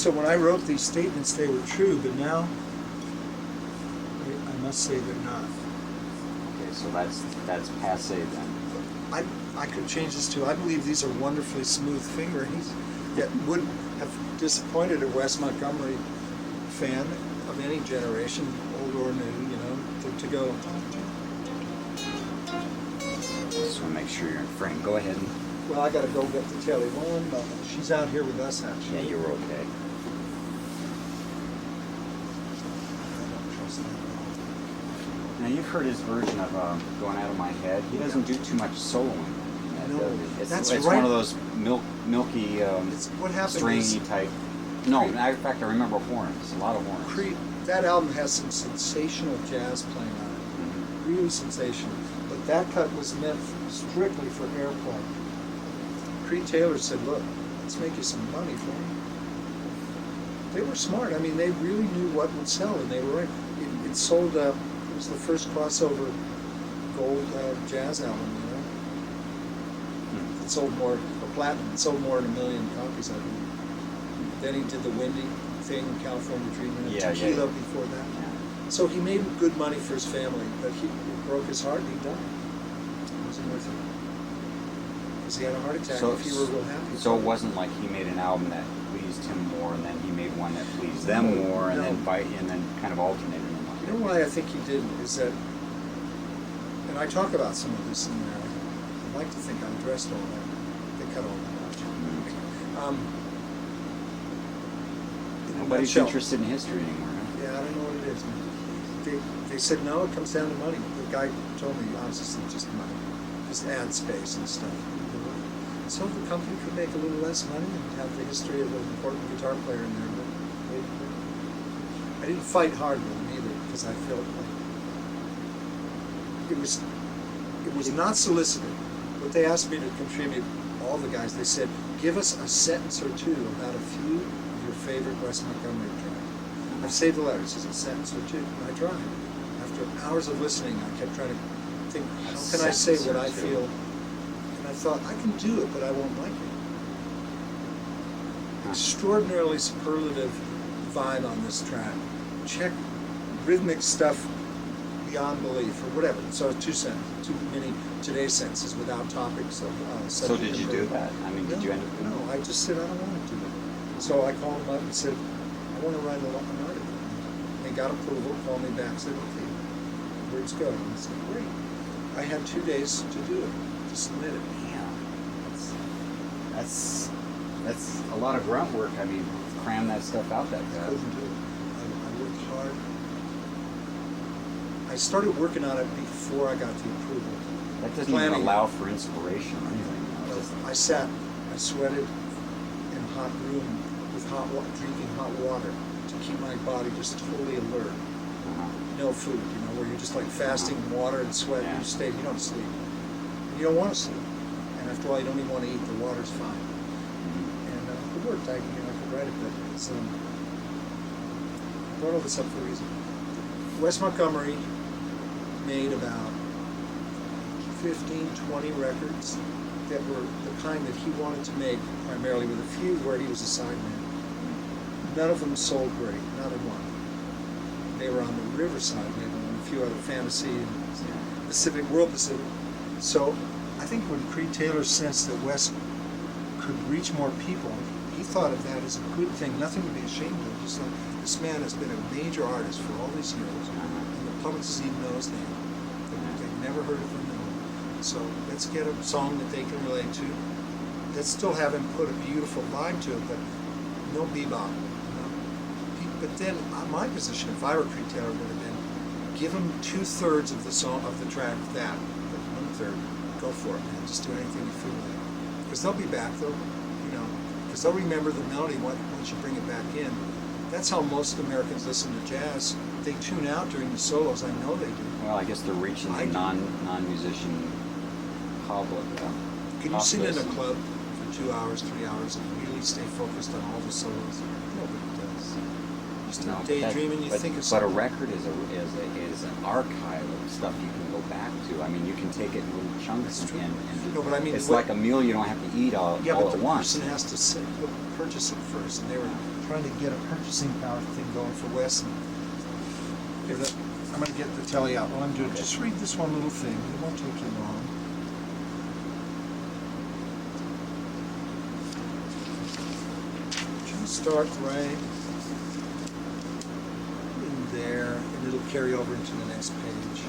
So when I wrote these statements, they were true, but now I must say they're not. Okay, so that's passé then. I could change this to, I believe these are wonderfully smooth fingerings that would have disappointed a Wes Montgomery fan of any generation, old or new, you know, to go. Just want to make sure you're in frame. Go ahead. Well, I got to go get the Telly. One moment. She's out here with us, actually. Yeah, you were okay. I don't trust that at all. Now you've heard his version of "Going Out of My Head." He doesn't do too much soloing. No, it's right. one of those milky, It's what happened stringy is type. No, Creed- in fact, I remember horns. A lot of horns. Creed, that album has some sensational jazz playing on it. Mhm. Really sensational. But that cut was meant strictly for airplay. Creed Taylor said, look, let's make you some money for it. They were smart. I mean, they really knew what would sell, and they were right. It sold, it was the first crossover gold jazz album, you know? It sold more, or platinum, it sold more than 1 million copies, I believe. Then he did the Windy thing, California Dreaming, and Tequila before that. Yeah. So he made good money for his family, but it broke his heart and he died. It wasn't worth it. Because he had a heart attack if he were real happy. So it wasn't like he made an album that pleased him more, and then he made one that pleased them more, and then kind of alternated them. You know why I think he didn't is that, and I talk about some of this in there. I'd like to think I addressed all that. They cut all that out. Nobody's interested in history anymore. Huh? Yeah, I don't know what it is. They said no, it comes down to money. The guy told me honestly, just money, just ad space and stuff. So the company could make a little less money and have the history of an important guitar player in there. But I didn't fight hard with them either because I felt like it was not solicited. What they asked me to contribute, all the guys, they said, give us a sentence or two about a few of your favorite Wes Montgomery tracks. I've saved the letters as a sentence or two, and I tried. After hours of listening, I kept trying to think, how can I say what I feel? And I thought, I can do it, but I won't like it. Extraordinarily superlative vibe on this track. Check rhythmic stuff beyond belief, or whatever. So too many today's sentences without topics of So did you do that? I mean, did you end up doing No, I just said I don't want to do it. So I called them up and said, I want to write an article. And they got approval, called me back, said, okay, words go. And I said, great. I had 2 days to do it, to submit it. Yeah, that's a lot of grunt work. I mean, cram that stuff out that I fast. couldn't do it. I worked hard. I started working on it before I got the approval. That doesn't even allow for inspiration or anything. I sweated in a hot room with drinking hot water to keep my body just totally alert. No food, you know, where you're just like fasting water and sweat, and you don't sleep. And you don't want to sleep. And after all, you don't even want to eat, the water's fine. And it worked, I could write it, but it's, I brought all this up for a reason. Wes Montgomery made about 15, 20 records that were the kind that he wanted to make, primarily with a few where he was a sideman. None of them sold great, not a one. They were on the Riverside label and a few other Fantasy and Pacific, World Pacific. So I think when Creed Taylor sensed that Wes could reach more people, he thought of that as a good thing, nothing to be ashamed of. Just like, this man has been a major artist for all these years, and the public doesn't even know his name. They've never heard of him. So let's get a song that they can relate to. Let's still have him put a beautiful vibe to it, but no bebop. You know? But then my position, if I were Creed Taylor, would have been give him 2/3 of the song of the track that, but 1/3, go for it, man. Just do anything you feel like. Because they'll be back, though. You know, because they'll remember the melody once you bring it back in. That's how most Americans listen to jazz. They tune out during the solos. I know they do. Well, I guess they're reaching the non-musician public. Can you sit in a club for 2 hours, 3 hours, and really stay focused on all the solos? Nobody does. You start daydreaming. You think of but a something. record is an archive of stuff you can go back to. I mean, you can take it in little chunks and No, but I mean, it's like a meal you don't have to eat all but at the once. person has to purchase it first, and they were trying to get a purchasing power thing going for Wes. I'm going to get the telly out while I'm doing it. Just read this one little thing. It won't take you long. Just start right in there, and it'll carry over into the next page.